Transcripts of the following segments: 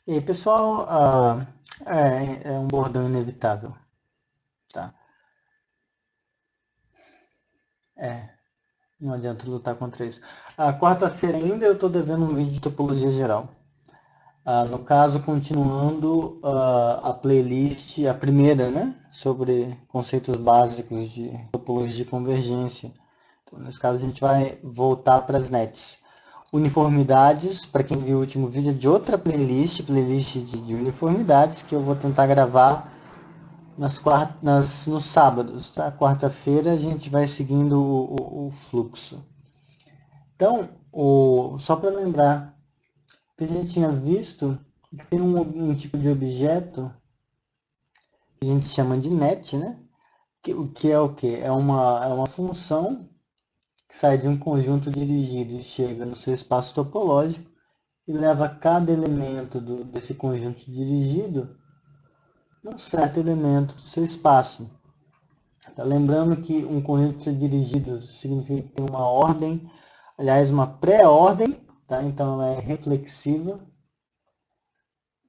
E aí, pessoal, é um bordão inevitável, tá? É, não adianta lutar contra isso. Quarta-feira ainda eu estou devendo um vídeo de topologia geral. No caso, continuando a playlist, a primeira, né? Sobre conceitos básicos de topologia de convergência. Então, nesse caso, a gente vai voltar para as nets. Uniformidades, para quem viu o último vídeo, é de outra playlist de uniformidades, que eu vou tentar gravar nos sábados, tá? Quarta-feira a gente vai seguindo o fluxo. Então, só para lembrar, que a gente tinha visto que tem um tipo de objeto que a gente chama de net, né? O que é o quê? É uma função que sai de um conjunto dirigido e chega no seu espaço topológico e leva cada elemento desse conjunto dirigido num certo elemento do seu espaço. Tá lembrando que um conjunto dirigido significa que tem uma ordem, aliás, uma pré-ordem, tá? Então ela é reflexiva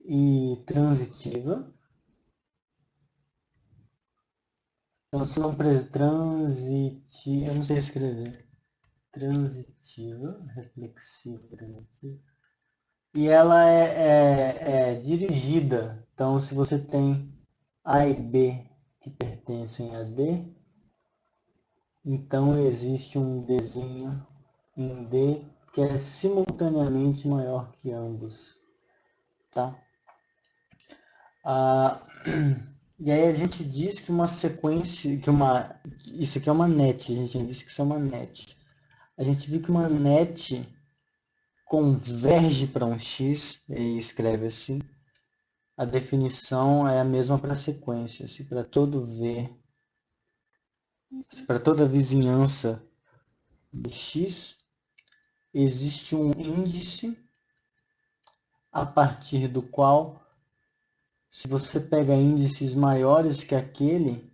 e transitiva. Então se não transitiva, eu não sei escrever. Transitiva, reflexiva, transitiva. E ela é dirigida. Então se você tem A e B que pertencem a D, então existe um Dzinho em D que é simultaneamente maior que ambos, tá? E aí a gente diz que uma sequência, isso aqui é uma net, a gente disse que isso é uma net. A gente viu que uma net converge para um X, e escreve assim. A definição é a mesma para a sequência. Se para todo V, se para toda vizinhança de X, existe um índice a partir do qual, se você pega índices maiores que aquele,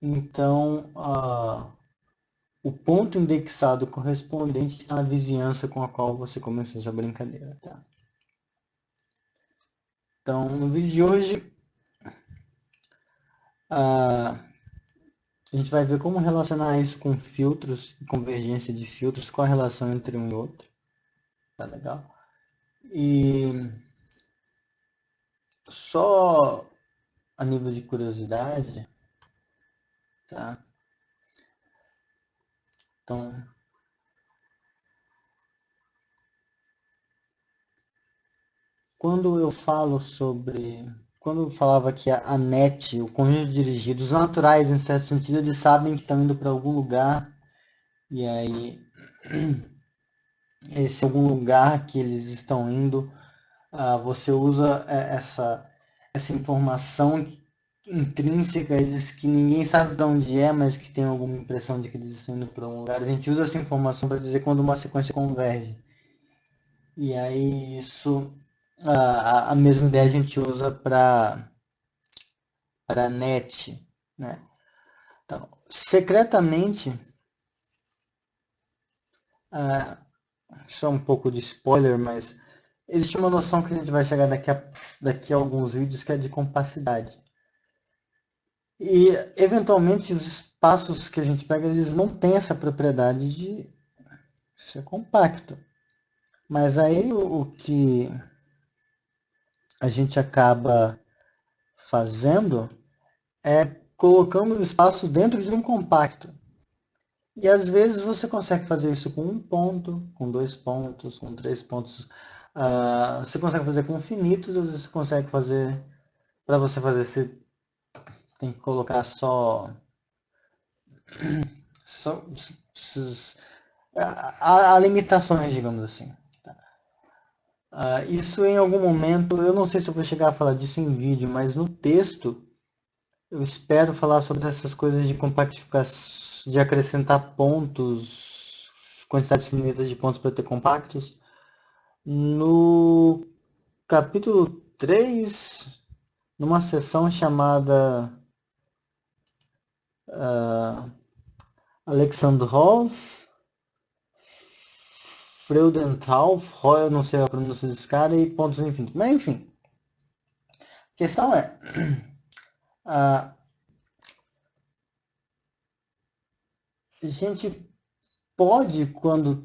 então o ponto indexado correspondente está na vizinhança com a qual você começou essa brincadeira. Tá? Então, no vídeo de hoje, a gente vai ver como relacionar isso com filtros e convergência de filtros, qual a relação entre um e outro. Tá legal? E só a nível de curiosidade, tá? Então, quando eu falava que a net, o conjunto dirigido, os naturais, em certo sentido, eles sabem que estão indo para algum lugar, e aí esse algum lugar que eles estão indo, você usa essa informação intrínseca, eles que ninguém sabe para onde é, mas que tem alguma impressão de que eles estão indo para um lugar. A gente usa essa informação para dizer quando uma sequência converge. E aí isso, a mesma ideia a gente usa para net, né? Então, secretamente, isso é um pouco de spoiler, mas existe uma noção que a gente vai chegar daqui a alguns vídeos que é de compacidade. E, eventualmente, os espaços que a gente pega, eles não têm essa propriedade de ser compacto. Mas aí o que a gente acaba fazendo é colocando o espaço dentro de um compacto. E às vezes você consegue fazer isso com um ponto, com dois pontos, com três pontos. Você consegue fazer com infinitos, às vezes você consegue fazer. Para você fazer, você tem que colocar só há limitações, digamos assim. Isso em algum momento, eu não sei se eu vou chegar a falar disso em vídeo, mas no texto eu espero falar sobre essas coisas de compactificação, de acrescentar pontos, quantidades finitas de pontos para ter compactos. No capítulo 3, numa sessão chamada Alexandrov, Freudenthal, eu não sei a pronúncia desse cara, e pontos infinitos. Mas enfim, a questão é, a gente pode, quando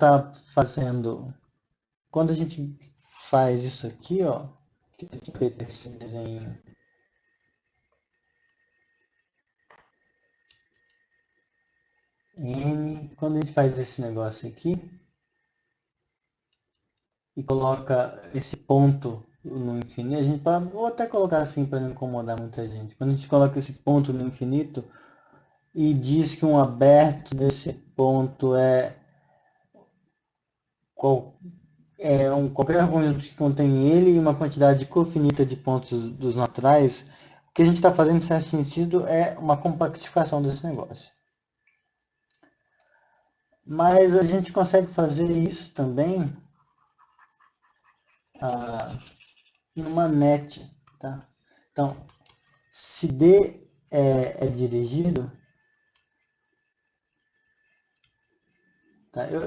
a gente faz isso aqui, ó, que a gente fez esse desenho, quando a gente faz esse negócio aqui, e coloca esse ponto no infinito, a gente pode, vou até colocar assim para não incomodar muita gente. Quando a gente coloca esse ponto no infinito e diz que um aberto desse ponto qualquer conjunto que contém ele e uma quantidade cofinita de pontos dos naturais, o que a gente está fazendo, em certo sentido, é uma compactificação desse negócio. Mas a gente consegue fazer isso também numa net, tá? Então, se D é dirigido, tá? Eu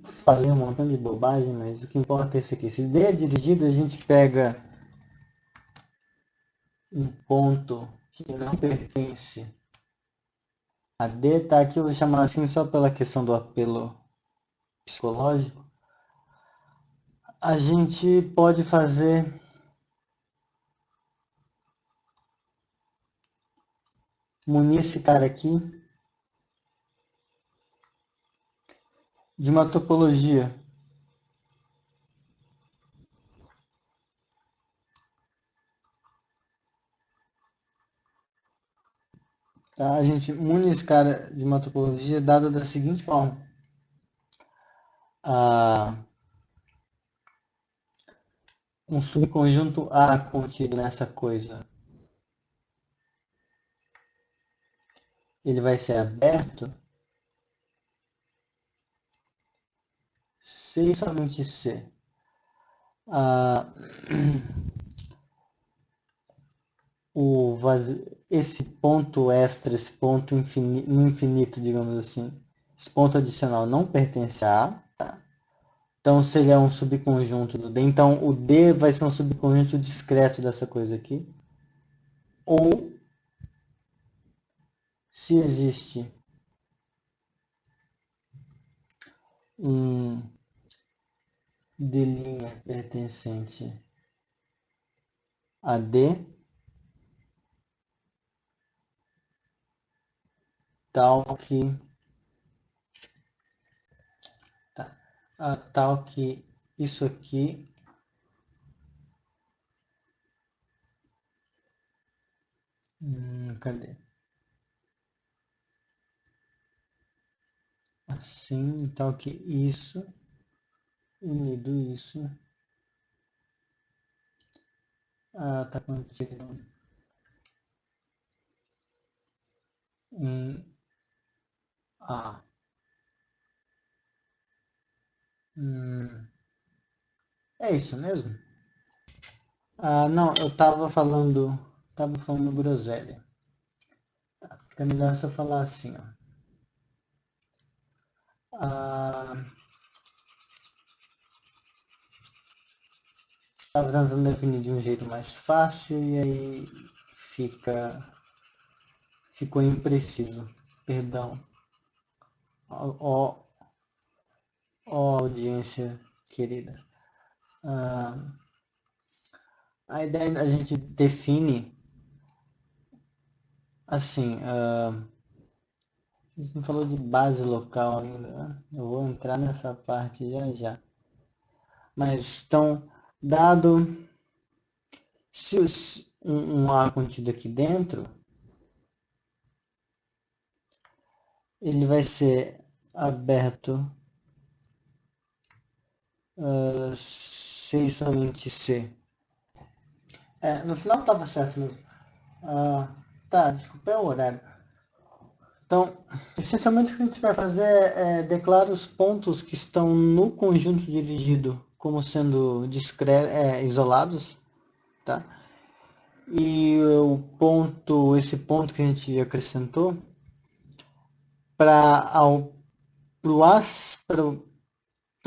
falei um montão de bobagem, mas o que importa é isso aqui. Se D é dirigido, a gente pega um ponto que não pertence a D, tá? Aqui eu vou chamar assim só pela questão do apelo psicológico. A gente pode munir esse cara aqui de uma topologia. Tá? A gente mune esse cara de uma topologia dada da seguinte forma. Um subconjunto A contido nessa coisa, ele vai ser aberto se e somente se esse ponto extra, esse ponto no infinito, digamos assim, esse ponto adicional não pertence a A, tá? Então, se ele é um subconjunto do D, então o D vai ser um subconjunto discreto dessa coisa aqui. Ou, se existe um D' pertencente a D, tal que isso aqui cadê? Assim, tal que isso unido isso tá contido em A. É isso mesmo? Não, eu tava falando groselha. Tá, fica melhor se eu falar assim, ó. Tava tentando definir de um jeito mais fácil e aí ficou impreciso. Perdão. Ó, audiência querida. A ideia é a gente define assim, a gente não falou de base local ainda, né? Eu vou entrar nessa parte já já. Mas então, dado se um A contido aqui dentro, ele vai ser aberto se somente C. No final estava certo mesmo. Tá, desculpa, é o horário. Então, essencialmente o que a gente vai fazer é declarar os pontos que estão no conjunto dirigido como sendo isolados, tá? E esse ponto que a gente acrescentou, para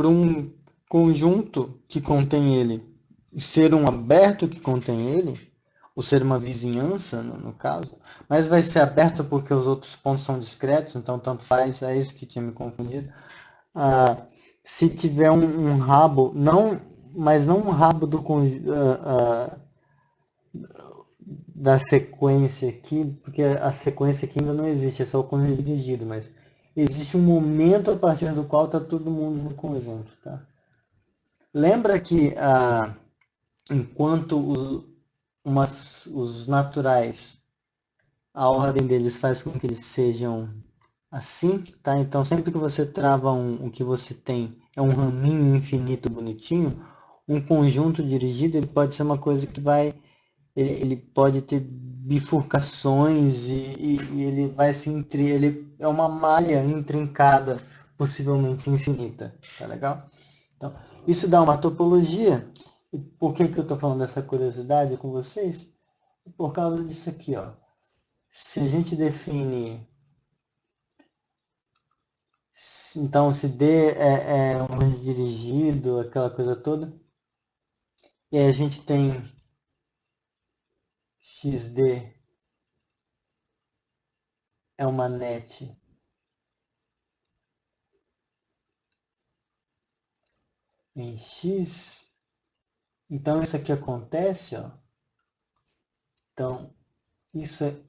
um conjunto que contém ele ser um aberto que contém ele, ou ser uma vizinhança, no caso, mas vai ser aberto porque os outros pontos são discretos, então tanto faz, é isso que tinha me confundido. Ah, se tiver um rabo, não, mas não um rabo da sequência aqui, porque a sequência aqui ainda não existe, é só o conjunto dirigido, mas existe um momento a partir do qual está todo mundo no conjunto, tá? Lembra que enquanto os naturais, a ordem deles faz com que eles sejam assim, tá? Então sempre que você trava o que você tem é um raminho infinito bonitinho, um conjunto dirigido ele pode ser uma coisa que vai, ele pode ter bifurcações e ele vai se ele é uma malha intrincada, possivelmente infinita, tá legal? Então, isso dá uma topologia. E por que que eu estou falando dessa curiosidade com vocês? Por causa disso aqui, ó. Se a gente define, então se D é um grande dirigido, aquela coisa toda, e aí a gente tem XD é uma net em X, então isso aqui acontece, ó. Então,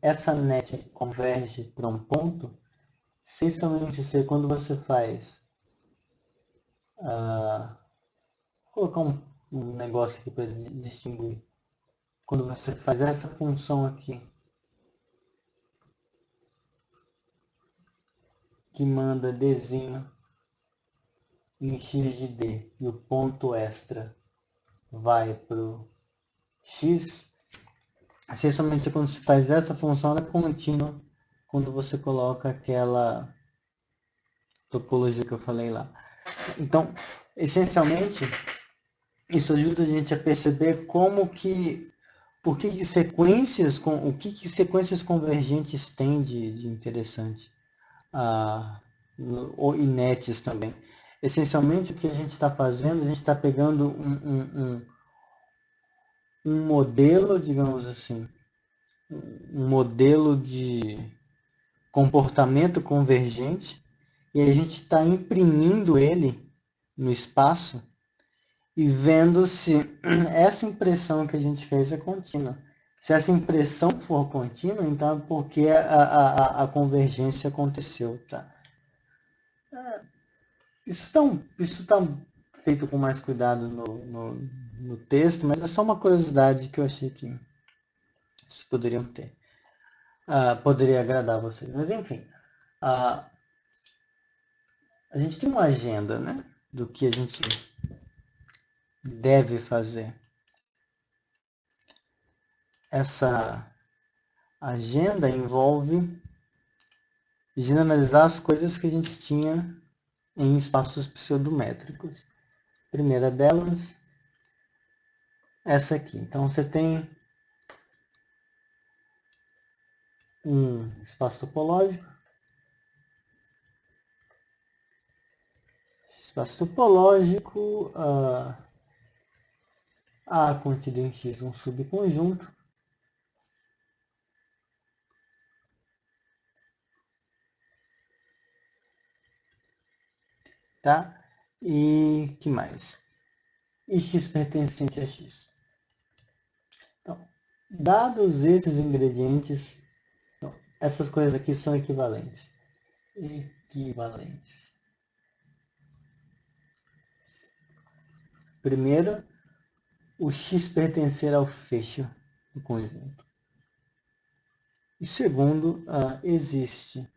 essa net converge para um ponto, sem somente ser quando você faz, vou colocar um negócio aqui para distinguir. Quando você faz essa função aqui, que manda Dzinho em x de D e o ponto extra vai para o x, essencialmente quando se faz essa função ela é contínua quando você coloca aquela topologia que eu falei lá. Então, essencialmente, isso ajuda a gente a perceber por que sequências, o que sequências convergentes têm de interessante. E nets também. Essencialmente, o que a gente está fazendo, a gente está pegando um modelo, digamos assim, um modelo de comportamento convergente, e a gente está imprimindo ele no espaço e vendo se essa impressão que a gente fez é contínua. Se essa impressão for contínua, então é porque a convergência aconteceu. Tá? Isso tá feito com mais cuidado no texto, mas é só uma curiosidade que eu achei que vocês poderiam ter. Poderia agradar vocês. Mas enfim, a gente tem uma agenda, né? Do que a gente deve fazer. Essa agenda envolve generalizar as coisas que a gente tinha em espaços pseudométricos. A primeira delas, essa aqui. Então você tem um espaço topológico. Espaço topológico, A contido em X um subconjunto. Tá? E que mais? E X pertencente a X. Então, dados esses ingredientes, então, essas coisas aqui são equivalentes. Equivalentes. Primeiro, o X pertencer ao fecho do conjunto. E segundo, existe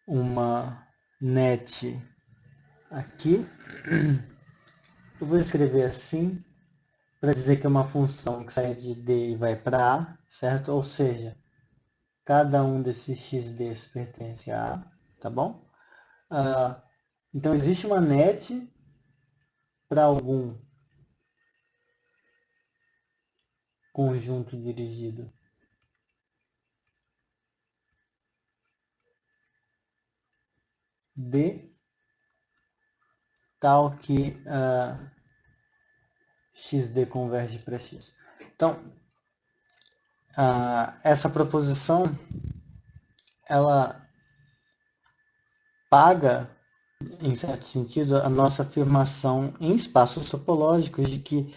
uma net aqui. Eu vou escrever assim, para dizer que é uma função que sai de D e vai para A, certo? Ou seja, cada um desses xds pertence a A, tá bom? Então existe uma net para algum conjunto dirigido B tal que xd converge para x. Então, essa proposição, ela paga, em certo sentido, a nossa afirmação em espaços topológicos de que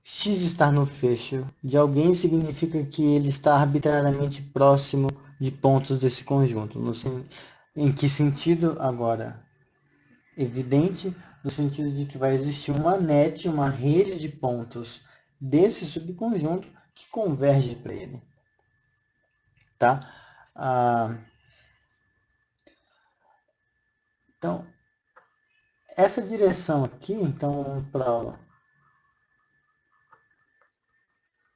x estar no fecho de alguém significa que ele está arbitrariamente próximo de pontos desse conjunto. Em que sentido? Agora, evidente, no sentido de que vai existir uma net, uma rede de pontos desse subconjunto que converge para ele. Tá? Então, essa direção aqui, então, para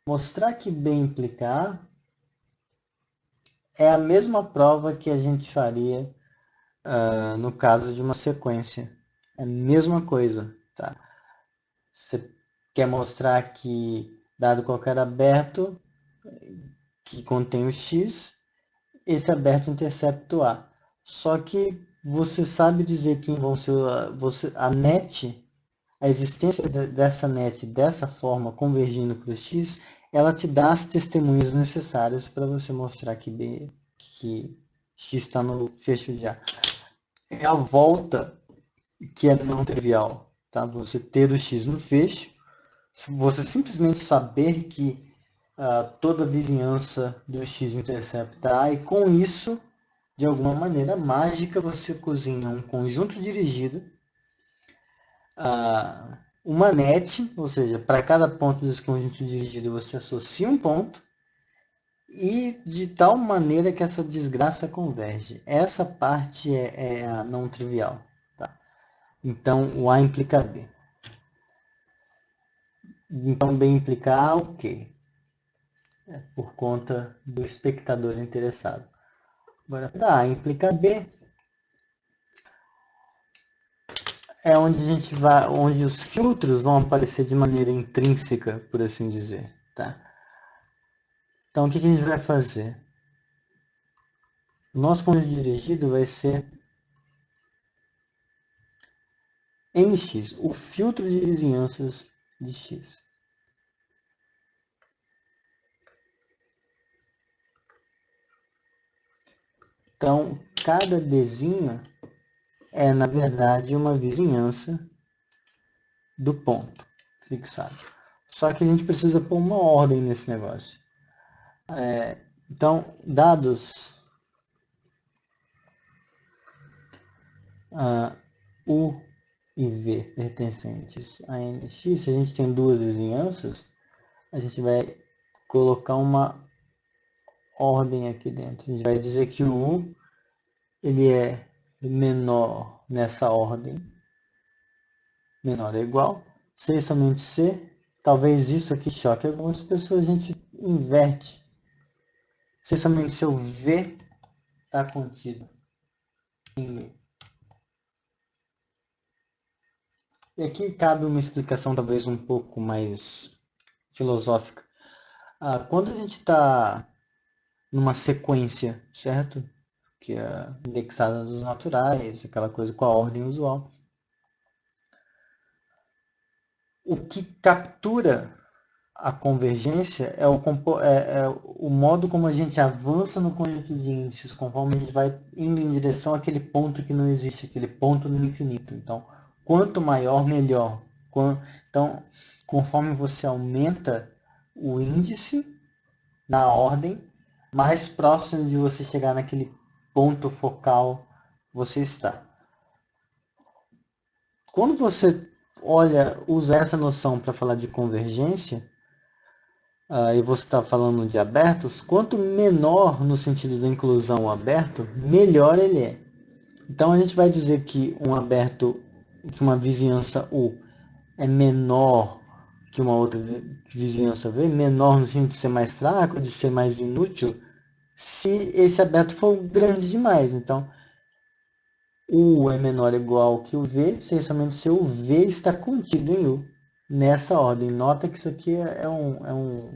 mostrar que B implica A, é a mesma prova que a gente faria no caso de uma sequência. É a mesma coisa. Tá? Você quer mostrar que, dado qualquer aberto que contém o x, esse aberto intercepta o A. Só que você sabe dizer quem vão ser a net, a existência dessa net dessa forma, convergindo para o x, ela te dá as testemunhas necessárias para você mostrar que x está no fecho de A. É a volta que é não trivial. Tá? Você ter o x no fecho, você simplesmente saber que toda a vizinhança do x intercepta A, e com isso, de alguma maneira mágica, você cozinha um conjunto dirigido, uma net, ou seja, para cada ponto desse conjunto dirigido você associa um ponto, e de tal maneira que essa desgraça converge. Essa parte é a não trivial. Tá? Então, o A implica B. Então, B implica A, o quê? Por conta do espectador interessado. Agora, para A implica B, é onde a gente vai, onde os filtros vão aparecer de maneira intrínseca, por assim dizer. Tá? Então, o que a gente vai fazer? O nosso conjunto dirigido vai ser NX, o filtro de vizinhanças de X. Então, cada Dzinho é, na verdade, uma vizinhança do ponto fixado. Só que a gente precisa pôr uma ordem nesse negócio. Então, dados U e V pertencentes a NX, se a gente tem duas vizinhanças, a gente vai colocar uma ordem aqui dentro. A gente vai dizer que o U ele é menor nessa ordem, menor ou igual, C somente C. Talvez isso aqui choque algumas pessoas, a gente inverte. C somente C, o V está contido em U. E aqui cabe uma explicação talvez um pouco mais filosófica. Quando a gente está numa sequência, certo? Que é indexada dos naturais, aquela coisa com a ordem usual. O que captura a convergência é o modo como a gente avança no conjunto de índices, conforme a gente vai indo em direção àquele ponto que não existe, aquele ponto no infinito. Então, quanto maior, melhor. Então, conforme você aumenta o índice na ordem, mais próximo de você chegar naquele ponto focal você está. Quando você usa essa noção para falar de convergência, e você está falando de abertos, quanto menor no sentido da inclusão o aberto, melhor ele é. Então a gente vai dizer que um aberto, que uma vizinhança U é menor que uma outra vizinhança V, menor no sentido de ser mais fraco, de ser mais inútil, se esse aberto for grande demais. Então, U é menor ou igual que o V, se somente se o V está contido em U. Nessa ordem. Nota que isso aqui não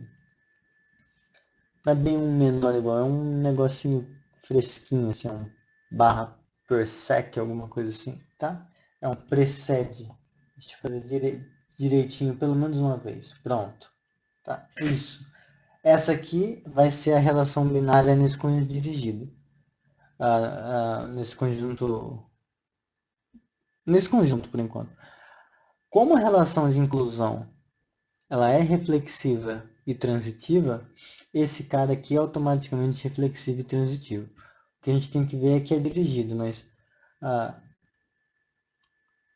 é bem um menor ou igual, é um negocinho fresquinho, assim, um barra per sec, alguma coisa assim, tá? É um precede. Deixa eu fazer direitinho, pelo menos uma vez. Pronto. Tá? Isso. Essa aqui vai ser a relação binária nesse conjunto dirigido. Nesse conjunto, por enquanto. Como a relação de inclusão ela é reflexiva e transitiva, esse cara aqui é automaticamente reflexivo e transitivo. O que a gente tem que ver é que é dirigido, mas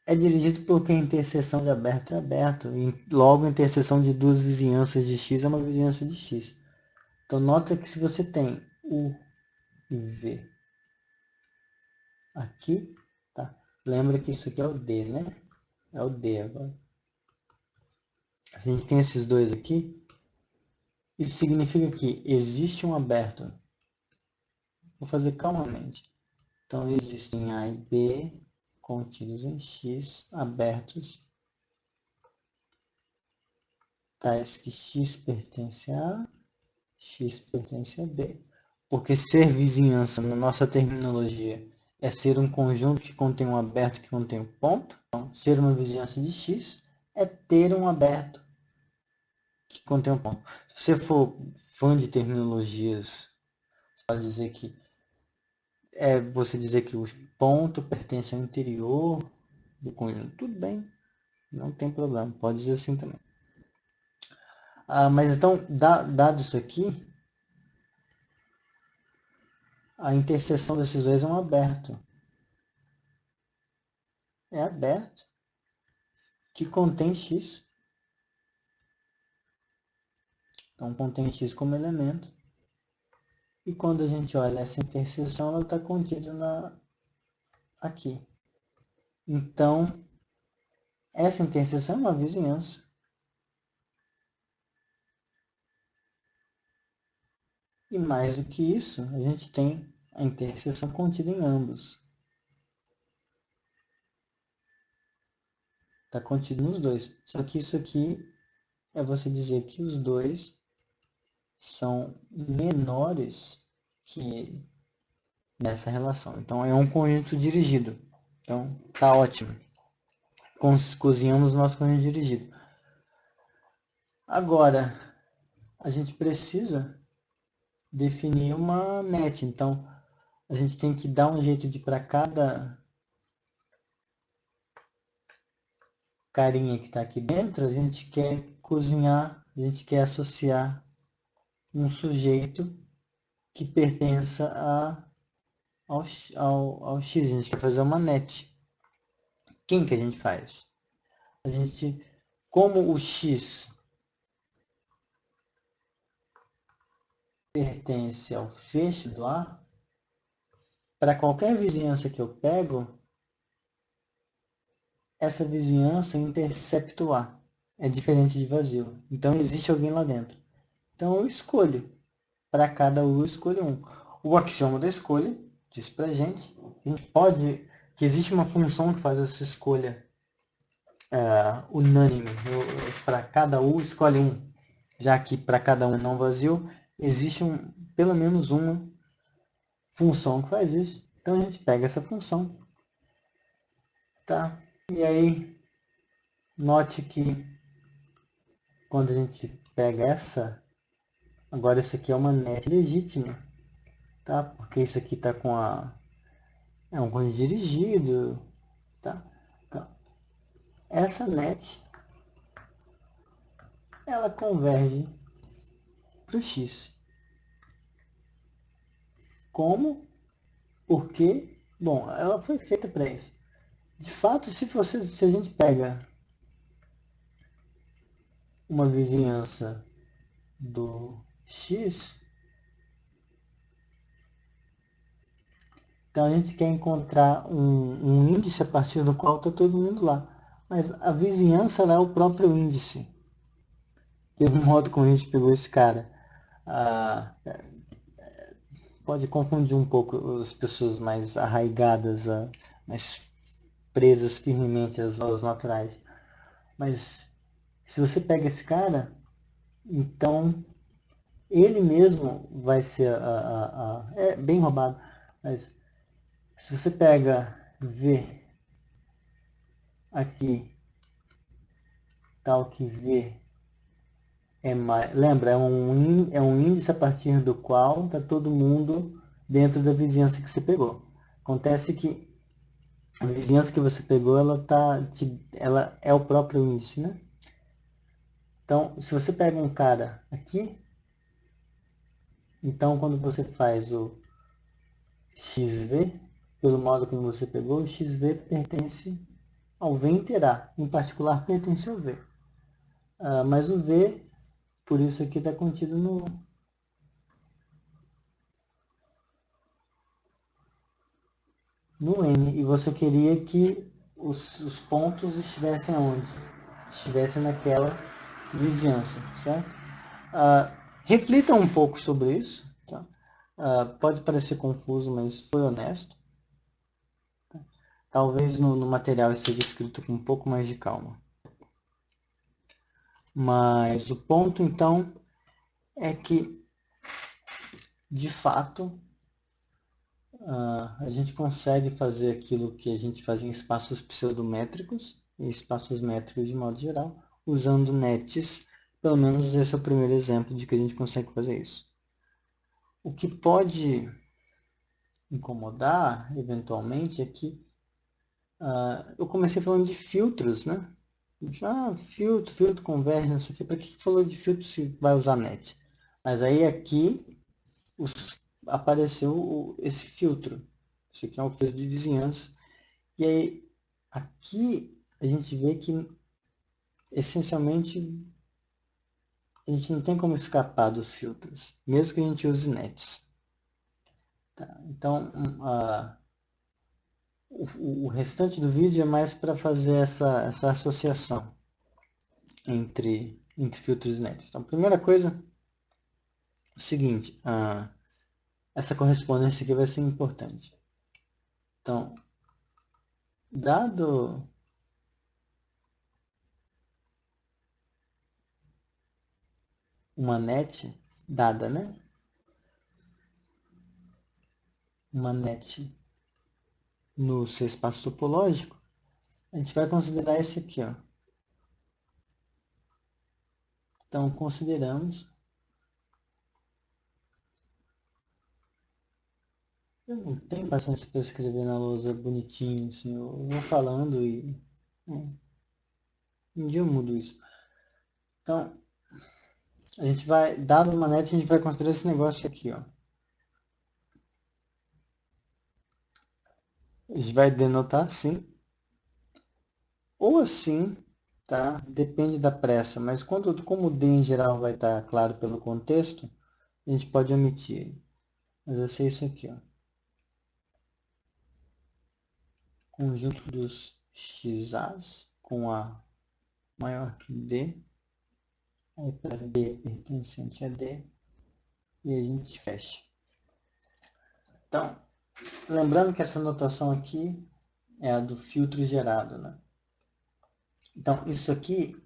é dirigido porque a interseção de aberto é aberto, e logo a interseção de duas vizinhanças de x é uma vizinhança de x. Então nota que se você tem U e V aqui, tá? Lembra que isso aqui é o D, né? É o D agora. Se a gente tem esses dois aqui, isso significa que existe um aberto. Vou fazer calmamente. Então existem A e B contidos em X, abertos, tais que X pertence a A, X pertence a B. Porque ser vizinhança, na nossa terminologia, é ser um conjunto que contém um aberto que contém um ponto. Então, ser uma vizinhança de X é ter um aberto que contém um ponto. Se você for fã de terminologias, você pode dizer que você dizer que o ponto pertence ao interior do conjunto. Tudo bem, não tem problema, pode dizer assim também. Mas então, dado isso aqui, a interseção desses dois é um aberto. É aberto, que contém x. Então, contém x como elemento. E quando a gente olha essa interseção, ela está contida aqui. Então, essa interseção é uma vizinhança. E mais do que isso, a gente tem a interseção contida em ambos. Está contido nos dois. Só que isso aqui é você dizer que os dois são menores que ele nessa relação. Então é um conjunto dirigido. Então tá ótimo. Cozinhamos o nosso conjunto dirigido. Agora, a gente precisa definir uma net. Então a gente tem que dar um jeito de para cada carinha que está aqui dentro, a gente quer cozinhar, a gente quer associar um sujeito que pertença ao X. A gente quer fazer uma net. Quem que a gente faz? A gente, como o X pertence ao feixe do A, para qualquer vizinhança que eu pego, essa vizinhança intercepta o A. É diferente de vazio. Então existe alguém lá dentro. Então eu escolho. Para cada U eu escolho um. O axioma da escolha diz para a gente pode, que existe uma função que faz essa escolha unânime. Para cada U escolhe um. Já que para cada um não vazio, existe pelo menos uma função que faz isso. Então a gente pega essa função. Tá? E aí, note que quando a gente pega essa, agora isso aqui é uma net legítima. Tá? Porque isso aqui está com é um conjunto dirigido. Tá? Então, essa net ela converge para o X. Como? Por quê? Bom, ela foi feita para isso. De fato, se a gente pega uma vizinhança do X, então a gente quer encontrar um índice a partir do qual está todo mundo lá. Mas a vizinhança é o próprio índice. Pelo modo como a gente pegou esse cara. Pode confundir um pouco as pessoas mais arraigadas, mais presas firmemente às leis naturais. Mas se você pega esse cara, então ele mesmo vai ser é bem roubado, mas Se você pega V aqui, tal que V é mais... Lembra, é um índice a partir do qual está todo mundo dentro da vizinhança que você pegou. Acontece que a vizinhança que você pegou, ela é o próprio índice, né? Então, se você pega um cara aqui, então quando você faz o XV, pelo modo como você pegou, o XV pertence ao V inteiro, em particular pertence ao V. Mas o V, por isso aqui está contido no N, e você queria que os pontos estivessem onde? Estivessem naquela vizinhança, certo? Reflita um pouco sobre isso, tá? Pode parecer confuso, mas foi honesto. Talvez no material esteja escrito com um pouco mais de calma. Mas o ponto, então, é que, de fato, a gente consegue fazer aquilo que a gente faz em espaços pseudométricos, e espaços métricos de modo geral, usando nets. Pelo menos esse é o primeiro exemplo de que a gente consegue fazer isso. O que pode incomodar, eventualmente, é que eu comecei falando de filtros, né? Filtro converge, não sei o quê. Para que falou de filtro se vai usar net? Mas aí aqui apareceu esse filtro. Isso aqui é um filtro de vizinhança. E aí, aqui a gente vê que, essencialmente, a gente não tem como escapar dos filtros, mesmo que a gente use nets. Tá? Então, o restante do vídeo é mais para fazer essa associação entre filtros e nets. Então, a primeira coisa é o seguinte, essa correspondência aqui vai ser importante. Então, dado uma net dada, né? Uma net no seu espaço topológico, a gente vai considerar esse aqui, ó. Então, consideramos... Eu não tenho paciência para escrever na lousa bonitinho, assim, eu vou falando e... Um dia eu mudo isso. Então, a gente vai, dado uma net, a gente vai considerar esse negócio aqui, ó. A gente vai denotar assim, ou assim, tá? Depende da pressa, mas como o D em geral vai estar claro pelo contexto, a gente pode omitir ele. Mas vai ser isso aqui, ó. Conjunto dos x's com A maior que D, aí para D pertencente a D, e a gente fecha. Então, lembrando que essa notação aqui é a do filtro gerado, né? Então, isso aqui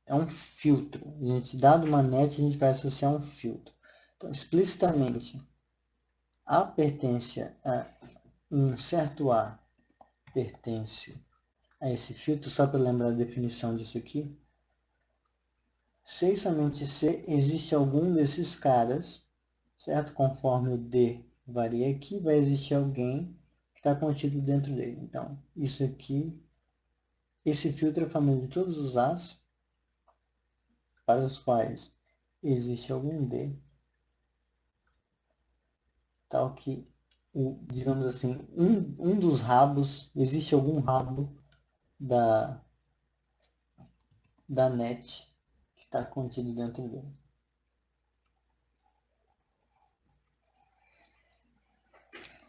é um filtro. A gente, dado uma net, a gente vai associar um filtro. Então, explicitamente, A pertence a um certo A pertence a esse filtro, só para lembrar a definição disso aqui. Se e somente se existe algum desses caras, certo? Conforme o D varia aqui, vai existir alguém que está contido dentro dele. Então, isso aqui, esse filtro é a família de todos os As para os quais existe algum D, tal que, digamos assim, um dos rabos, existe algum rabo da net que está contido dentro dele.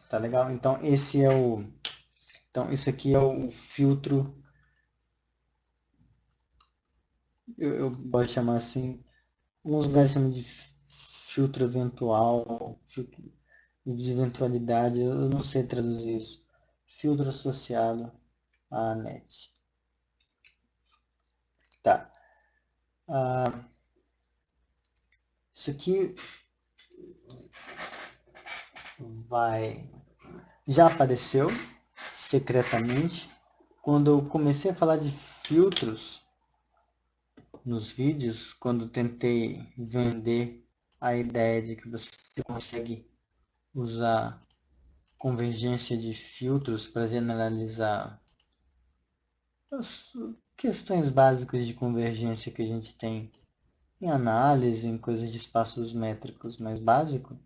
Tá legal? Então esse é então isso aqui é o filtro, eu gosto de chamar assim, alguns lugares chamam de filtro eventual, filtro de eventualidade, eu não sei traduzir isso. Filtro associado à net. Tá. Isso aqui vai já apareceu secretamente quando eu comecei a falar de filtros nos vídeos, quando tentei vender a ideia de que você consegue usar convergência de filtros para generalizar as questões básicas de convergência que a gente tem em análise, em coisas de espaços métricos mais básicos,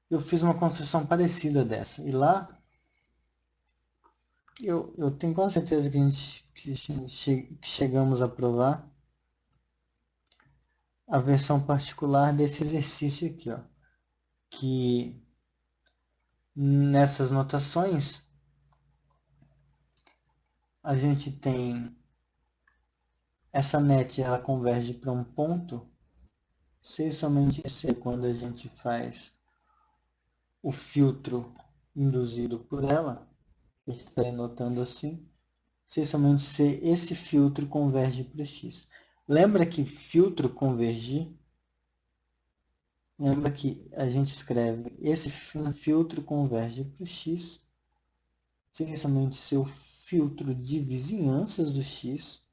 eu fiz uma construção parecida dessa. E lá, eu tenho quase certeza que chegamos a provar a versão particular desse exercício aqui, ó, que nessas notações a gente tem essa net, ela converge para um ponto, se somente ser quando a gente faz o filtro induzido por ela, a gente está notando assim, se somente se esse filtro converge para o x. Lembra que filtro convergir, lembra que a gente escreve esse filtro converge para o x, se somente se o filtro de vizinhanças do x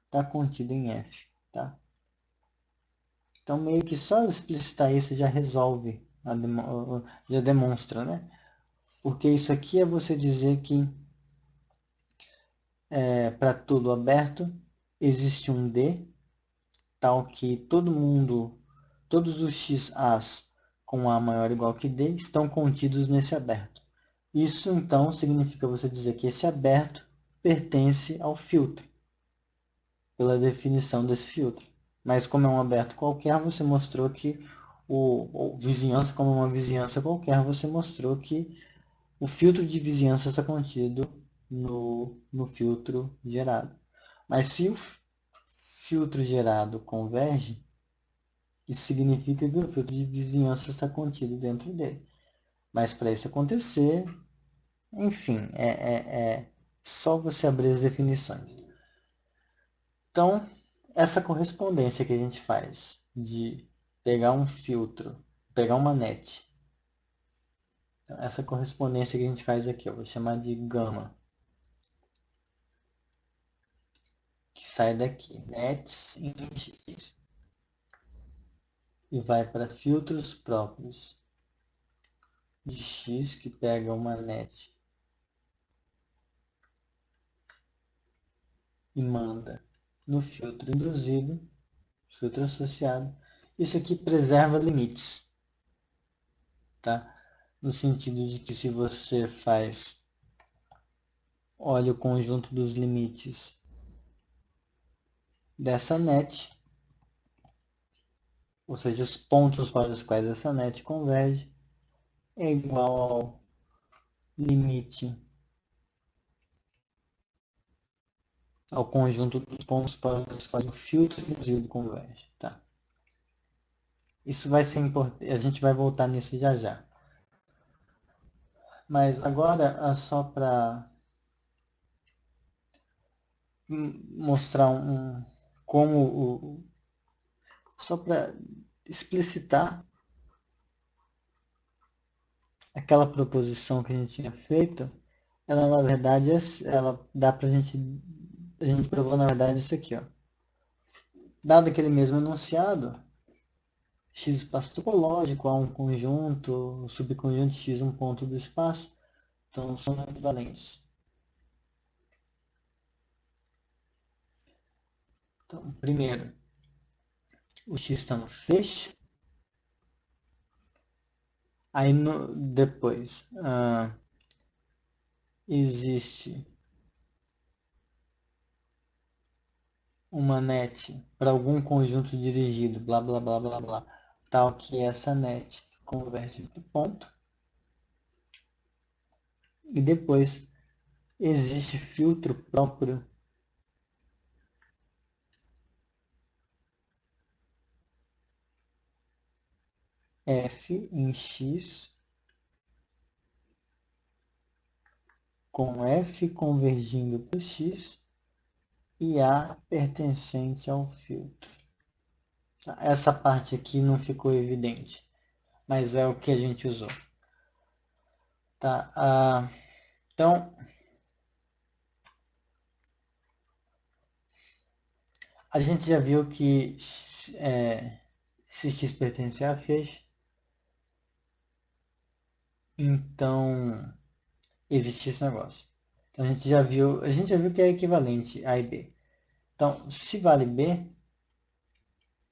está contido em f, tá? Então, meio que só explicitar isso já resolve, já demonstra, né? Porque isso aqui é você dizer que para tudo aberto existe um D, tal que todos os x's com A maior ou igual que D estão contidos nesse aberto. Isso, então, significa você dizer que esse aberto pertence ao filtro, pela definição desse filtro. Mas como é um aberto qualquer, você mostrou que o vizinhança, como uma vizinhança qualquer, você mostrou que o filtro de vizinhança está contido no filtro gerado. Mas se o filtro gerado converge, isso significa que o filtro de vizinhança está contido dentro dele. Mas para isso acontecer, enfim, é só você abrir as definições. Então, essa correspondência que a gente faz de pegar um filtro, pegar uma net, então, essa correspondência que a gente faz aqui, eu vou chamar de gama, que sai daqui, nets em x, e vai para filtros próprios de x, que pega uma net e manda no filtro induzido, filtro associado. Isso aqui preserva limites, tá? No sentido de que se você olha o conjunto dos limites dessa net, ou seja, os pontos para os quais essa net converge, é igual ao limite, ao conjunto dos pontos para os quais o filtro induzido converge, tá? Isso vai ser importante, a gente vai voltar nisso já já. Mas agora, só para mostrar só para explicitar aquela proposição que a gente tinha feito, ela na verdade ela dá pra gente, a gente provou na verdade isso aqui, ó. Dado aquele mesmo enunciado, x espaço topológico há um conjunto, o subconjunto x um ponto do espaço, então são equivalentes. Então, primeiro, o x está no feixe. Aí depois existe uma net para algum conjunto dirigido, blá blá blá blá blá, tal que essa net converte para o ponto. E depois existe filtro próprio f em x com f convergindo para x e a pertencente ao filtro. Essa parte aqui não ficou evidente, mas é o que a gente usou. Tá, então, a gente já viu que se x pertence a fez, então existe esse negócio. Então a gente já viu que é equivalente a e b. Então, se vale b,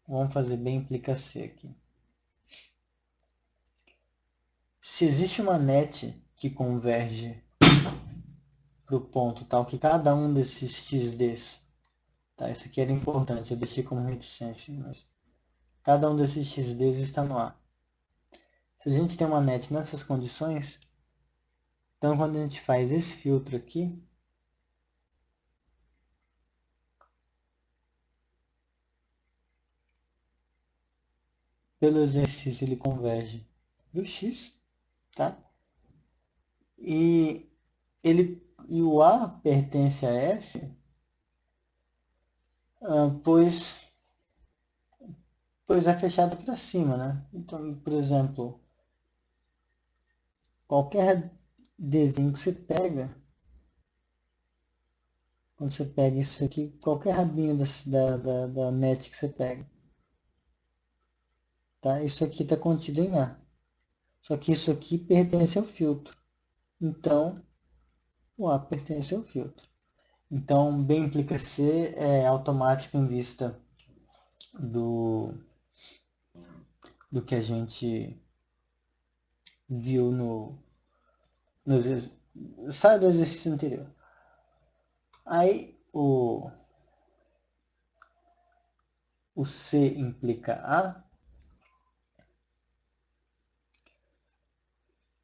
vamos fazer b implica c aqui. Se existe uma net que converge para o ponto tal que cada um desses xds, tá? Isso aqui era importante, eu deixei como reticência, mas cada um desses xds está no A. Se a gente tem uma net nessas condições, então quando a gente faz esse filtro aqui, pelo exercício ele converge do x, tá? E o A pertence a F, pois é fechado para cima, né? Então, por exemplo, qualquer desenho que você pega, quando você pega isso aqui, qualquer rabinho da net que você pega, tá? Isso aqui está contido em A. Só que isso aqui pertence ao filtro. Então, o A pertence ao filtro. Então, B implica C é automático em vista do que a gente viu sai do exercício anterior. Aí o C implica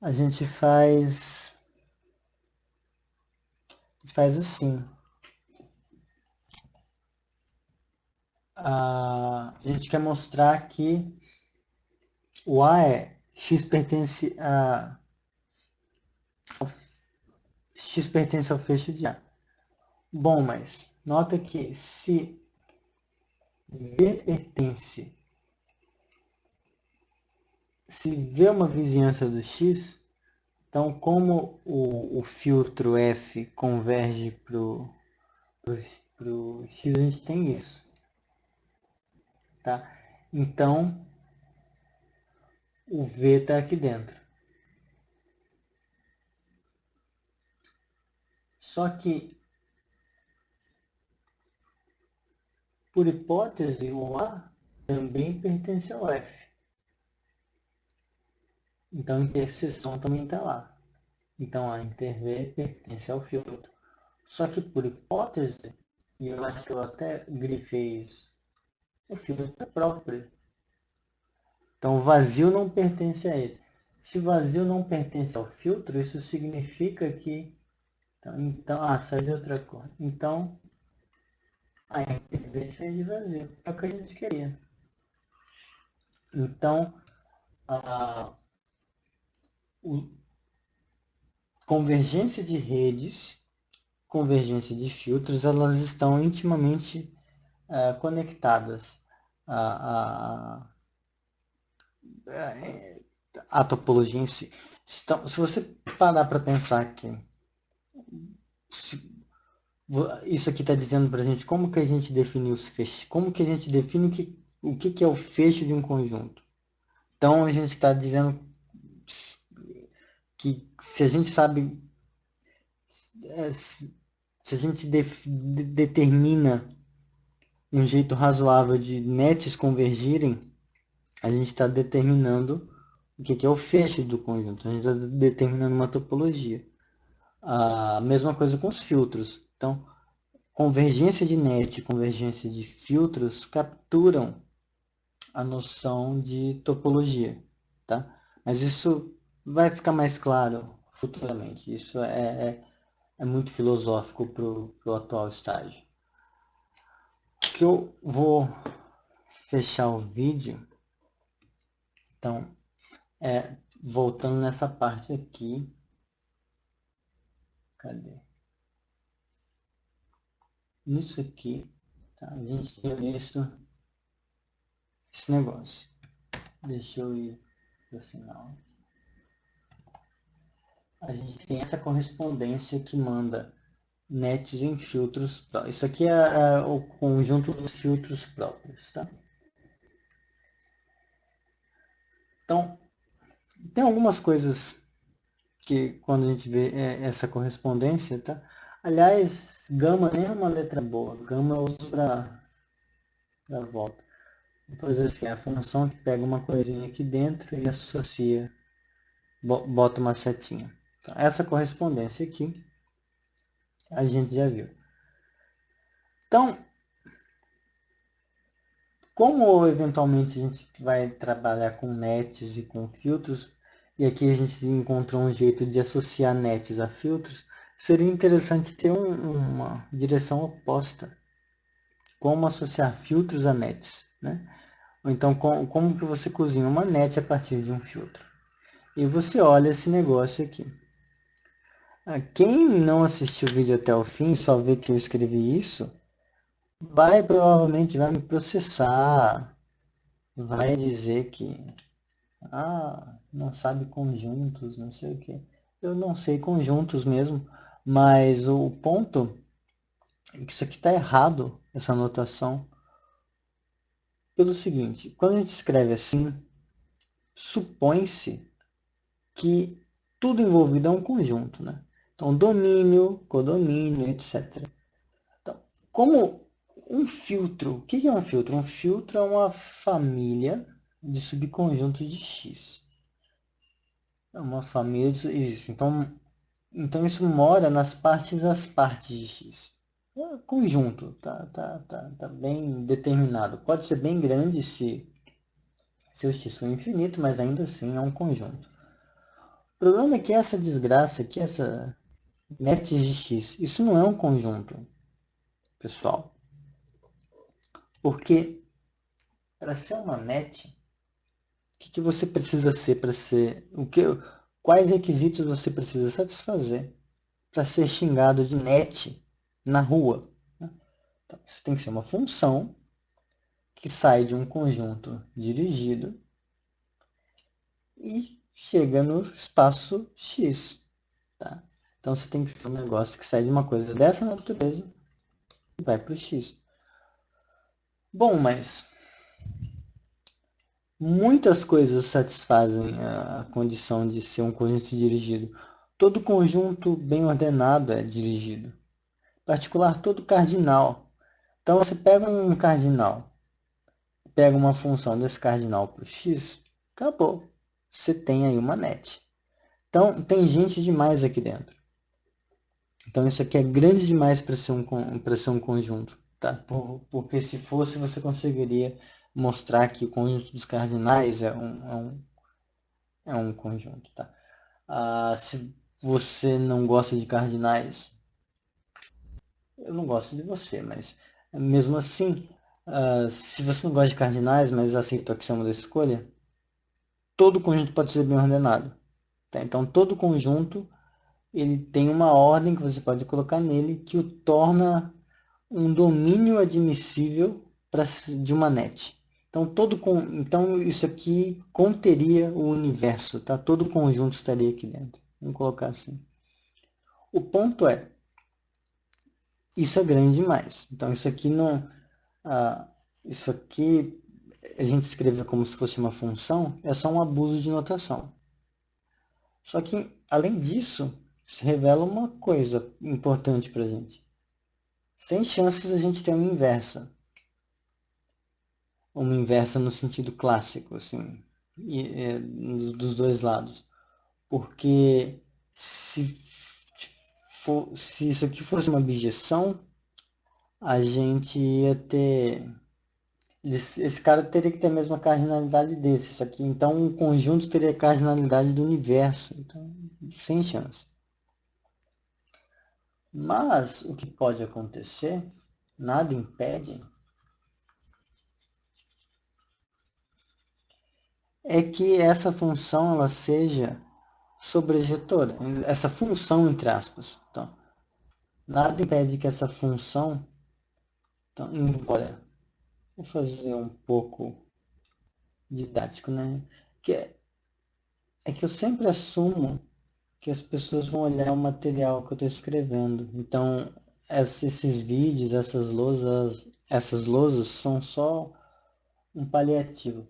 a gente faz assim. A gente quer mostrar que o A é x pertence ao fecho de A. Bom, mas nota que se V pertence, se V é uma vizinhança do x, então como o filtro F converge para o x, a gente tem isso. Tá? Então, o V está aqui dentro. Só que, por hipótese, o A também pertence ao F. Então, a interseção também está lá. Então, a inter V pertence ao filtro. Só que, por hipótese, e eu acho que eu até grifei isso, o filtro é próprio. Então, o vazio não pertence a ele. Se o vazio não pertence ao filtro, isso significa que... saiu de outra cor. Então, a interface é de vazio. É o que a gente queria. Então, a convergência de redes, convergência de filtros, elas estão intimamente conectadas à topologia em si. Então, se você parar para pensar que isso aqui está dizendo para a gente como que a gente define os fechos, como que a gente define o que é o fecho de um conjunto. Então, a gente está dizendo que se a gente sabe, se a gente determina um jeito razoável de nets convergirem, a gente está determinando o que é o fecho do conjunto, a gente está determinando uma topologia. A mesma coisa com os filtros. Então, convergência de net e convergência de filtros capturam a noção de topologia, tá? Mas isso vai ficar mais claro futuramente. Isso é muito filosófico para o atual estágio. Que eu vou fechar o vídeo. Então, voltando nessa parte aqui. Cadê? Nisso aqui, tá? A gente tem visto esse negócio. Deixa eu ir para o final. a gente tem essa correspondência que manda nets em filtros. Isso aqui é o conjunto dos filtros próprios, tá? Então, tem algumas coisas que quando a gente vê essa correspondência, tá? Aliás, gama nem é uma letra boa. Gama eu uso para volta. Vou fazer assim, a função que pega uma coisinha aqui dentro e associa, bota uma setinha. Então, essa correspondência aqui a gente já viu. Então, como eventualmente a gente vai trabalhar com nets e com filtros, e aqui a gente encontrou um jeito de associar nets a filtros, seria interessante ter uma direção oposta. Como associar filtros a nets, né? Ou então, como que você cozinha uma net a partir de um filtro. E você olha esse negócio aqui. Quem não assistiu o vídeo até o fim, só vê que eu escrevi isso, provavelmente vai me processar, vai dizer que não sabe conjuntos, não sei o que. Eu não sei conjuntos mesmo, mas o ponto é que isso aqui está errado, essa notação, pelo seguinte, quando a gente escreve assim, supõe-se que tudo envolvido é um conjunto, né? Então, domínio, codomínio, etc. Então, como um filtro, o que é um filtro? Um filtro é uma família de subconjuntos de X. É uma família de isso. Então isso mora nas partes das partes de X. É conjunto, tá bem determinado. Pode ser bem grande se o X for infinito, mas ainda assim é um conjunto. O problema é que essa desgraça aqui, essa net de X, isso não é um conjunto, pessoal. Porque para ser uma net, o que você precisa ser para ser... quais requisitos você precisa satisfazer para ser xingado de net na rua? Então, isso tem que ser uma função que sai de um conjunto dirigido e chega no espaço X. Tá? Então você tem que ser um negócio que sai de uma coisa dessa natureza e vai para o X. Bom, mas muitas coisas satisfazem a condição de ser um conjunto dirigido. Todo conjunto bem ordenado é dirigido. Em particular, todo cardinal. Então você pega um cardinal, pega uma função desse cardinal para o x, acabou. Você tem aí uma net. Então tem gente demais aqui dentro. Então isso aqui é grande demais para ser um conjunto. Tá? Porque se fosse, você conseguiria mostrar que o conjunto dos cardinais é um conjunto. Tá? Se você não gosta de cardinais, eu não gosto de você, mas mesmo assim, se você não gosta de cardinais, mas aceita o axioma da escolha, todo conjunto pode ser bem ordenado. Tá? Então, todo conjunto ele tem uma ordem que você pode colocar nele que o torna um domínio admissível de uma net. Então, então, isso aqui conteria o universo, tá? Todo conjunto estaria aqui dentro. Vamos colocar assim. O ponto é, isso é grande demais. Então, isso aqui não... isso aqui, a gente escrever como se fosse uma função, é só um abuso de notação. Só que, além disso, se revela uma coisa importante para a gente. Sem chances a gente ter uma inversa. Uma inversa no sentido clássico, assim, dos dois lados. Porque se isso aqui fosse uma bijeção, a gente ia ter... Esse cara teria que ter a mesma cardinalidade desse. Só que então um conjunto teria a cardinalidade do universo. Então, sem chance. Mas o que pode acontecer, nada impede, é que essa função ela seja sobrejetora. Essa função, entre aspas. Então, nada impede que essa função, então, embora, vou fazer um pouco didático, né? Que é que eu sempre assumo que as pessoas vão olhar o material que eu estou escrevendo. Então, esses vídeos, essas lousas são só um paliativo.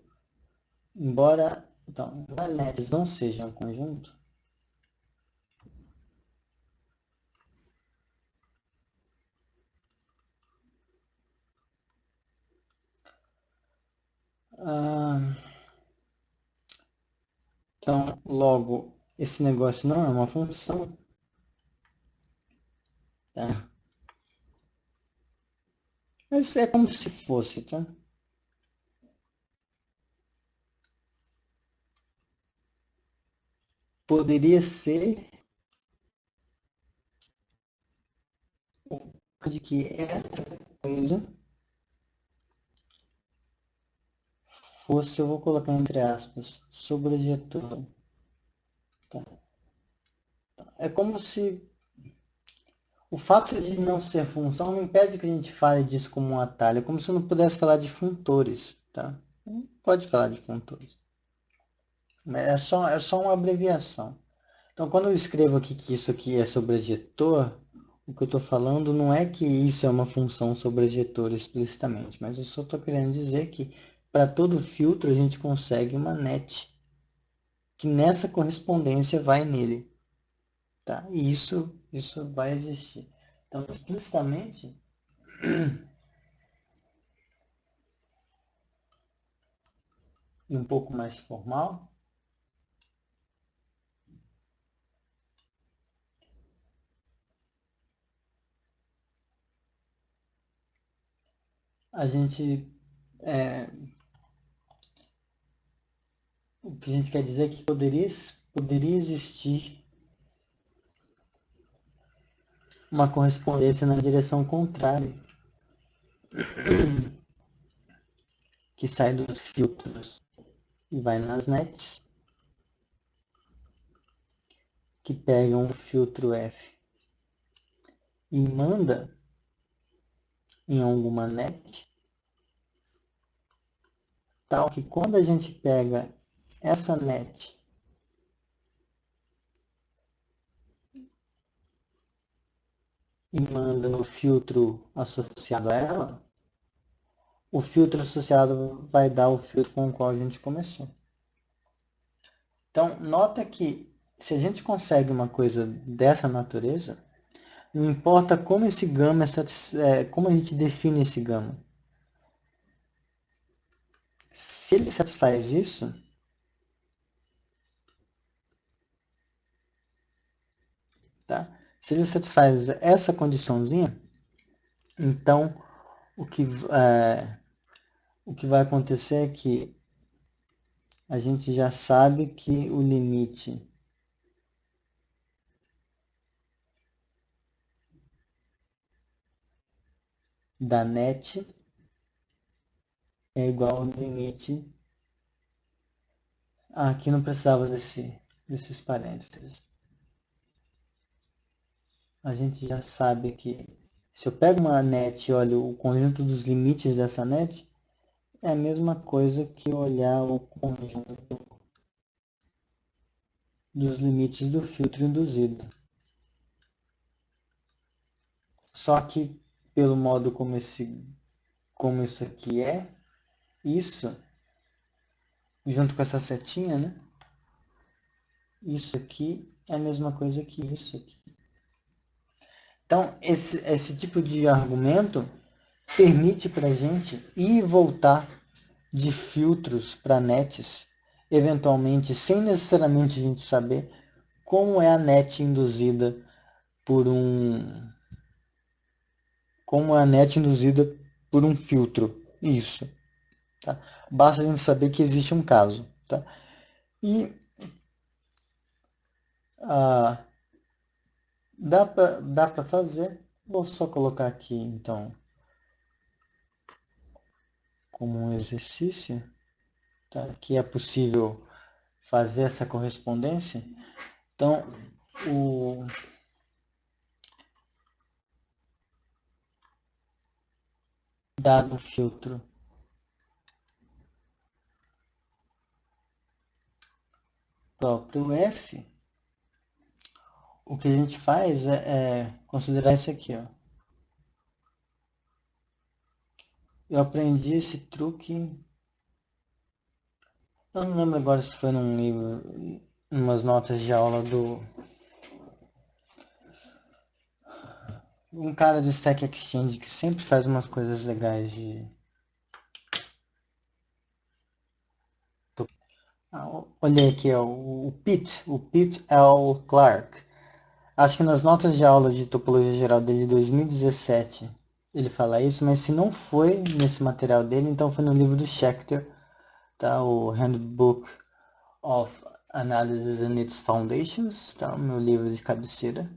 Embora, então, NETs não seja um conjunto, ah, então, logo, esse negócio não é uma função, tá? Mas é como se fosse, tá? Poderia ser de que essa coisa fosse, eu vou colocar entre aspas, sobrejetor. Tá? É como se o fato de não ser função não impede que a gente fale disso como um atalho. É como se eu não pudesse falar de funtores, tá? Não pode falar de funtores. É só uma abreviação. Então, quando eu escrevo aqui que isso aqui é sobrejetor, o que eu estou falando não é que isso é uma função sobrejetor explicitamente, mas eu só estou querendo dizer que para todo filtro a gente consegue uma net que nessa correspondência vai nele, tá? E isso vai existir. Então, explicitamente, e um pouco mais formal, a gente o que a gente quer dizer é que poderia existir uma correspondência na direção contrária, que sai dos filtros e vai nas nets, que pegam o filtro F e manda em alguma net, tal que quando a gente pega essa net e manda no filtro associado a ela, o filtro associado vai dar o filtro com o qual a gente começou. Então, nota que se a gente consegue uma coisa dessa natureza, não importa como esse gama como a gente define esse gama. Se ele satisfaz isso, tá? Se ele satisfaz essa condiçãozinha, então o que, o que vai acontecer é que a gente já sabe que o limite da net é igual ao limite. Aqui não precisava desses parênteses. A gente já sabe que se eu pego uma net e olho o conjunto dos limites dessa net, é a mesma coisa que olhar o conjunto dos limites do filtro induzido. Só que pelo modo como isso aqui isso, junto com essa setinha, né? Isso aqui é a mesma coisa que isso aqui. Então, esse tipo de argumento permite para a gente ir e voltar de filtros para nets, eventualmente, sem necessariamente a gente saber como é a net induzida por um como é a net induzida por um filtro. Isso. Tá? Basta a gente saber que existe um caso. Tá? E ah, dá para fazer. Vou só colocar aqui, então, como um exercício, tá? Que é possível fazer essa correspondência. Então, o dado filtro próprio F, o que a gente faz é considerar isso aqui, ó. Eu aprendi esse truque, eu não lembro agora se foi num livro, umas notas de aula do um cara do Stack Exchange que sempre faz umas coisas legais de... olhei aqui, ó, o Pete L. Clark. Acho que nas notas de aula de topologia geral dele de 2017 ele fala isso, mas se não foi nesse material dele, então foi no livro do Schechter, tá? O Handbook of Analysis and its Foundations, tá? O meu livro de cabeceira.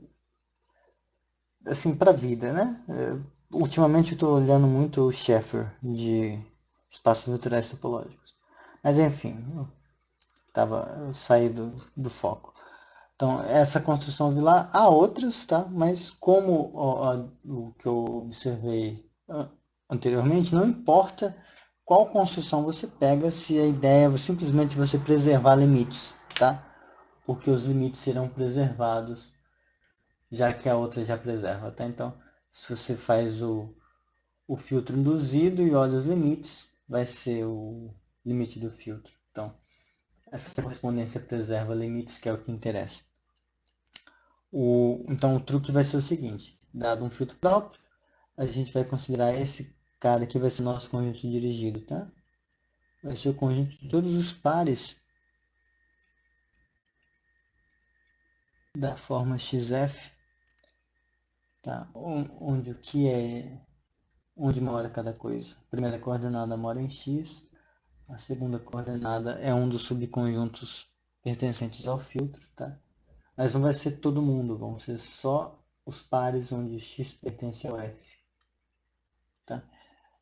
Assim, para a vida, né? Ultimamente eu estou olhando muito o Sheffer de espaços virtuais topológicos. Mas enfim, eu saí do foco. Então, essa construção vilar, há outras, tá? Mas como o que eu observei anteriormente, não importa qual construção você pega, se a ideia é simplesmente você preservar limites, tá? Porque os limites serão preservados, já que a outra já preserva, tá? Então, se você faz o filtro induzido e olha os limites, vai ser o limite do filtro. Então, essa correspondência preserva limites, que é o que interessa. Então o truque vai ser o seguinte, dado um filtro próprio, a gente vai considerar esse cara aqui vai ser o nosso conjunto dirigido, tá? Vai ser o conjunto de todos os pares da forma XF, tá? Onde o que é, onde mora cada coisa. A primeira coordenada mora em X, a segunda coordenada é um dos subconjuntos pertencentes ao filtro, tá? Mas não vai ser todo mundo, vão ser só os pares onde X pertence ao F, tá?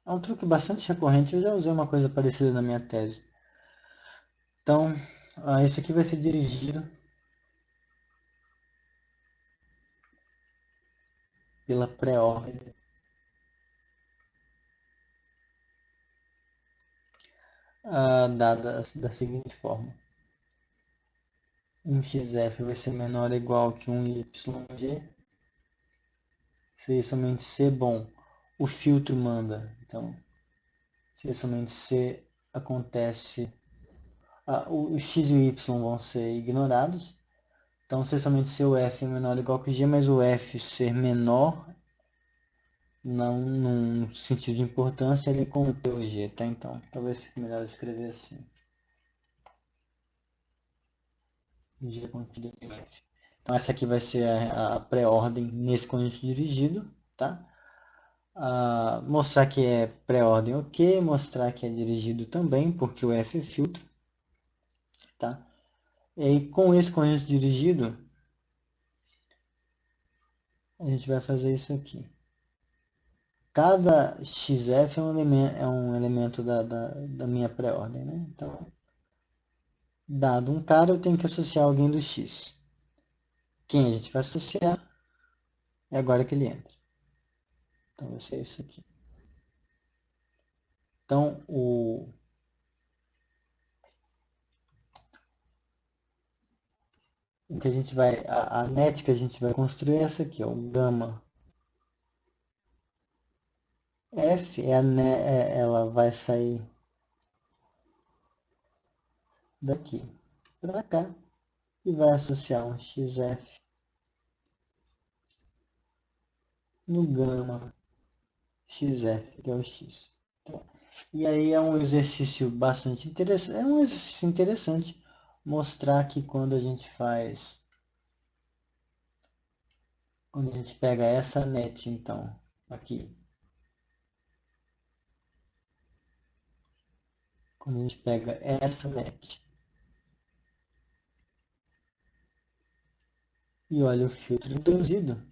É um truque bastante recorrente, eu já usei uma coisa parecida na minha tese. Então, isso aqui vai ser dirigido pela pré-ordem dada da seguinte forma. Um xf vai ser menor ou igual que um yg, se somente C, bom, o filtro manda. Então, se somente C acontece, o x e o y vão ser ignorados. Então, se somente se o f é menor ou igual que o g, mas o f ser menor, não num sentido de importância, ele contém o g, tá? Então, talvez fique melhor escrever assim. G contido em f. Então, essa aqui vai ser a pré-ordem nesse conjunto dirigido, tá? Mostrar que é pré-ordem ok, mostrar que é dirigido também, porque o f é filtro, tá? E aí, com esse conjunto dirigido, a gente vai fazer isso aqui. Cada xf é um elemento da minha pré-ordem, né? Então, dado um cara, eu tenho que associar alguém do x. Quem a gente vai associar é agora que ele entra. Então, vai ser isso aqui. Então, o que a gente vai, a net que a gente vai construir é essa aqui, ó, o gama F, ela vai sair daqui para cá e vai associar um XF no gama XF, que é o X. Então, e aí é um exercício bastante interessante, é um exercício interessante mostrar que quando a gente pega essa net, então, aqui, quando a gente pega essa net e olha o filtro induzido,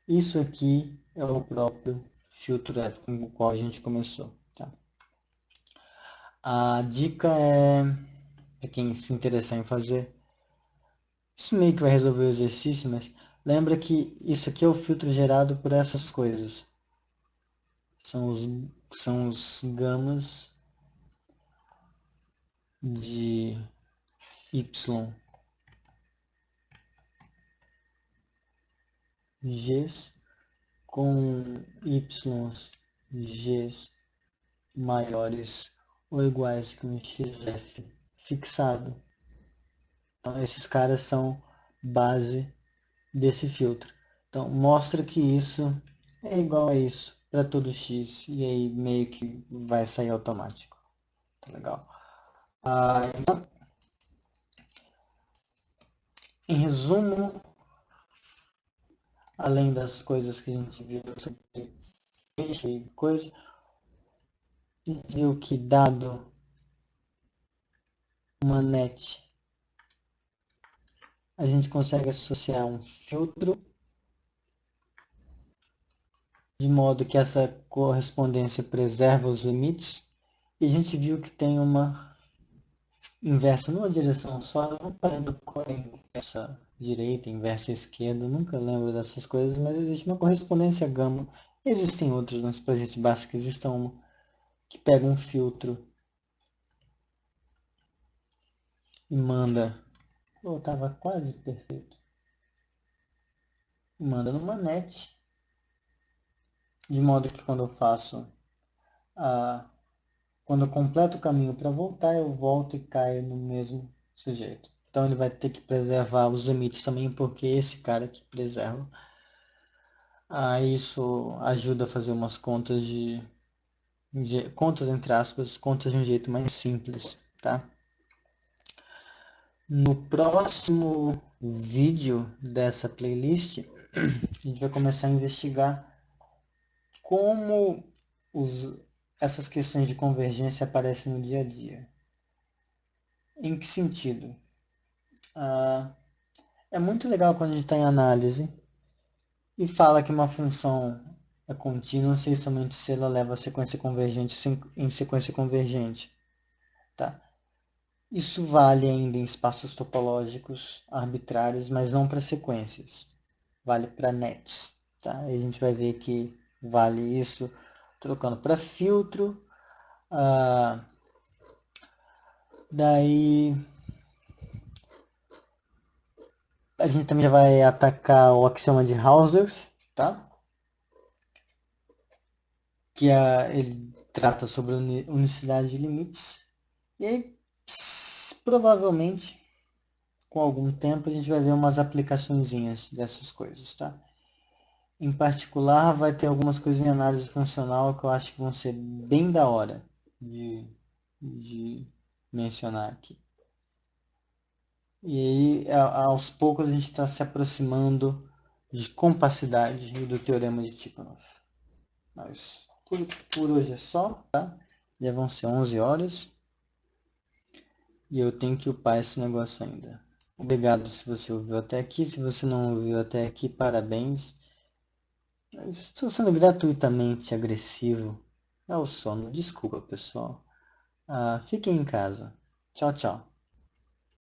isso aqui é o próprio filtro F com o qual a gente começou. Tá? A dica é, para quem se interessar em fazer, isso meio que vai resolver o exercício, mas lembra que isso aqui é o filtro gerado por essas coisas. São os gamas de Y Gs com Ys, Gs maiores ou iguais que um XF fixado. Então esses caras são base desse filtro. Então mostra que isso é igual a isso para todo X e aí meio que vai sair automático. Tá legal. Então, em resumo, além das coisas que a gente viu sobre peixe e coisa, a gente viu que dado uma net, a gente consegue associar um filtro de modo que essa correspondência preserva os limites. E a gente viu que tem uma inversa numa direção só, eu não lembro qual é a inversa direita, inversa esquerda, nunca lembro dessas coisas, mas existe uma correspondência gama. Existem outros, mas para a gente basta que exista uma que pega um filtro e manda. Oh, tava quase perfeito. E manda numa net, de modo que quando eu faço quando eu completo o caminho para voltar, eu volto e caio no mesmo sujeito. Então ele vai ter que preservar os limites também, porque é esse cara que preserva. Isso ajuda a fazer umas contas contas entre aspas, contas de um jeito mais simples, tá? No próximo vídeo dessa playlist, a gente vai começar a investigar como essas questões de convergência aparecem no dia a dia. Em que sentido? É muito legal quando a gente está em análise e fala que uma função é contínua se somente se ela leva a sequência convergente em sequência convergente. Tá? Isso vale ainda em espaços topológicos arbitrários, mas não para sequências. Vale para nets. Tá? E a gente vai ver que vale isso trocando para filtro. Daí a gente também já vai atacar o axioma de Hausdorff, tá? Que ele trata sobre unicidade de limites. E aí, provavelmente, com algum tempo, a gente vai ver umas aplicaçõezinhas dessas coisas, tá? Em particular, vai ter algumas coisas em análise funcional que eu acho que vão ser bem da hora de mencionar aqui. E aí, aos poucos, a gente está se aproximando de compacidade e do teorema de Tikhonov. Mas por hoje é só, tá? Já vão ser 11 horas. E eu tenho que upar esse negócio ainda. Obrigado se você ouviu até aqui. Se você não ouviu até aqui, parabéns. Estou sendo gratuitamente agressivo. É o sono. Desculpa, pessoal. Fiquem em casa. Tchau, tchau.